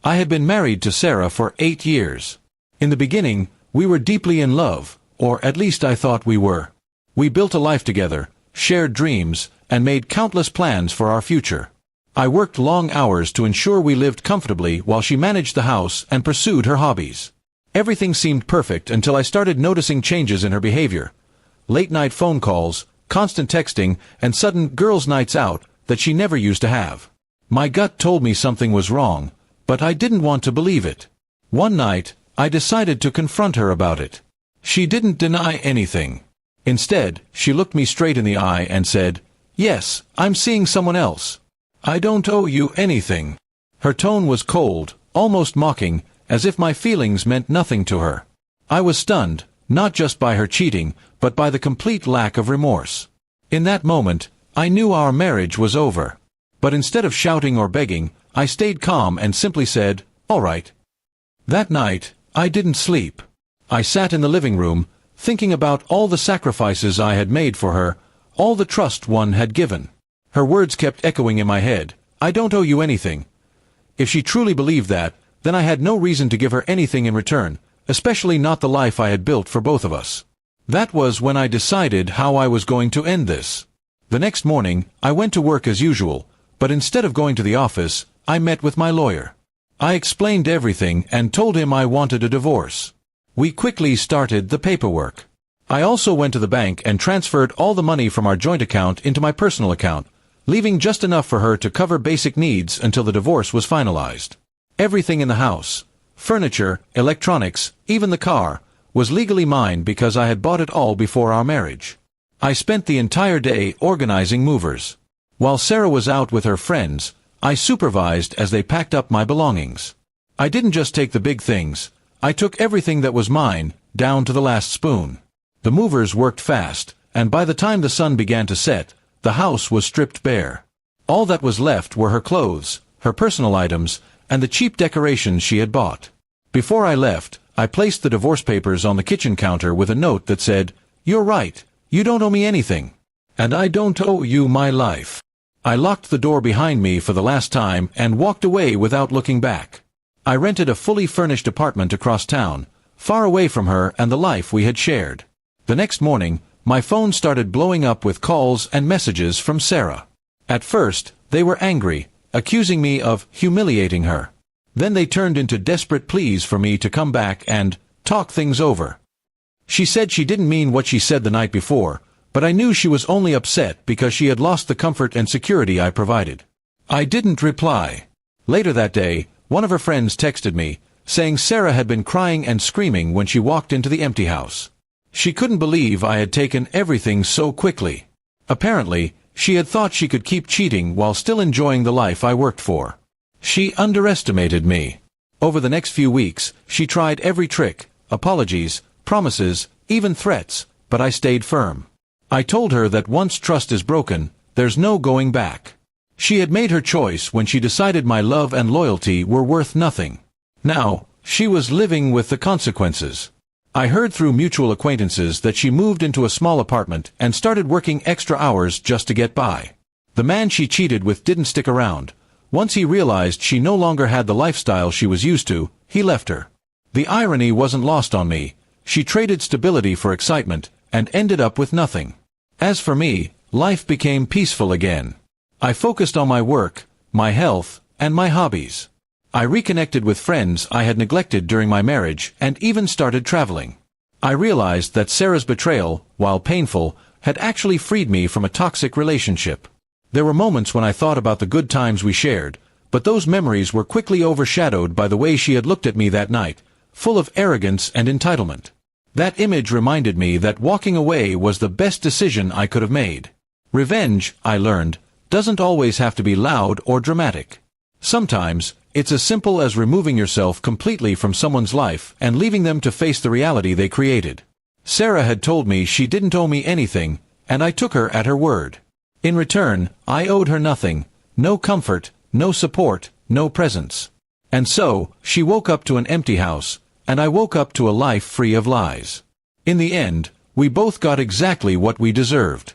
I had been married to Sarah for 8 years. In the beginning, we were deeply in love, or at least I thought we were. We built a life together, shared dreams, and made countless plans for our future. I worked long hours to ensure we lived comfortably while she managed the house and pursued her hobbies. Everything seemed perfect until I started noticing changes in her behavior. Late-night phone calls, constant texting, and sudden girls' nights out that she never used to have. My gut told me something was wrong, but I didn't want to believe it. One night, I decided to confront her about it. She didn't deny anything. Instead, she looked me straight in the eye and said, "Yes, I'm seeing someone else. I don't owe you anything." Her tone was cold, almost mocking, as if my feelings meant nothing to her. I was stunned, not just by her cheating, but by the complete lack of remorse. In that moment, I knew our marriage was over. But instead of shouting or begging, I stayed calm and simply said, "All right." That night, I didn't sleep. I sat in the living room, thinking about all the sacrifices I had made for her, all the trust one had given. Her words kept echoing in my head, "I don't owe you anything." If she truly believed that, then I had no reason to give her anything in return, especially not the life I had built for both of us. That was when I decided how I was going to end this. The next morning, I went to work as usual, but instead of going to the office, I met with my lawyer. I explained everything and told him I wanted a divorce. We quickly started the paperwork. I also went to the bank and transferred all the money from our joint account into my personal account, leaving just enough for her to cover basic needs until the divorce was finalized. Everything in the house, furniture, electronics, even the car, was legally mine because I had bought it all before our marriage. I spent the entire day organizing movers. While Sarah was out with her friends, I supervised as they packed up my belongings. I didn't just take the big things, I took everything that was mine, down to the last spoon. The movers worked fast, and by the time the sun began to set, the house was stripped bare. All that was left were her clothes, her personal items, and the cheap decorations she had bought. Before I left, I placed the divorce papers on the kitchen counter with a note that said, "You're right, you don't owe me anything. And I don't owe you my life." I locked the door behind me for the last time and walked away without looking back. I rented a fully furnished apartment across town, far away from her and the life we had shared. The next morning, my phone started blowing up with calls and messages from Sarah. At first, they were angry, accusing me of humiliating her. Then they turned into desperate pleas for me to come back and talk things over. She said she didn't mean what she said the night before, but I knew she was only upset because she had lost the comfort and security I provided. I didn't reply. Later that day, one of her friends texted me, saying Sarah had been crying and screaming when she walked into the empty house. She couldn't believe I had taken everything so quickly. Apparently, she had thought she could keep cheating while still enjoying the life I worked for. She underestimated me. Over the next few weeks, she tried every trick, apologies, promises, even threats, but I stayed firm. I told her that once trust is broken, there's no going back. She had made her choice when she decided my love and loyalty were worth nothing. Now, she was living with the consequences. I heard through mutual acquaintances that she moved into a small apartment and started working extra hours just to get by. The man she cheated with didn't stick around. Once he realized she no longer had the lifestyle she was used to, he left her. The irony wasn't lost on me. She traded stability for excitement, and ended up with nothing. As for me, life became peaceful again. I focused on my work, my health, and my hobbies. I reconnected with friends I had neglected during my marriage and even started traveling. I realized that Sarah's betrayal, while painful, had actually freed me from a toxic relationship. There were moments when I thought about the good times we shared, but those memories were quickly overshadowed by the way she had looked at me that night, full of arrogance and entitlement. That image reminded me that walking away was the best decision I could have made. Revenge, I learned, doesn't always have to be loud or dramatic. Sometimes, it's as simple as removing yourself completely from someone's life and leaving them to face the reality they created. Sarah had told me she didn't owe me anything, and I took her at her word. In return, I owed her nothing, no comfort, no support, no presence. And so, she woke up to an empty house, and I woke up to a life free of lies. In the end, we both got exactly what we deserved.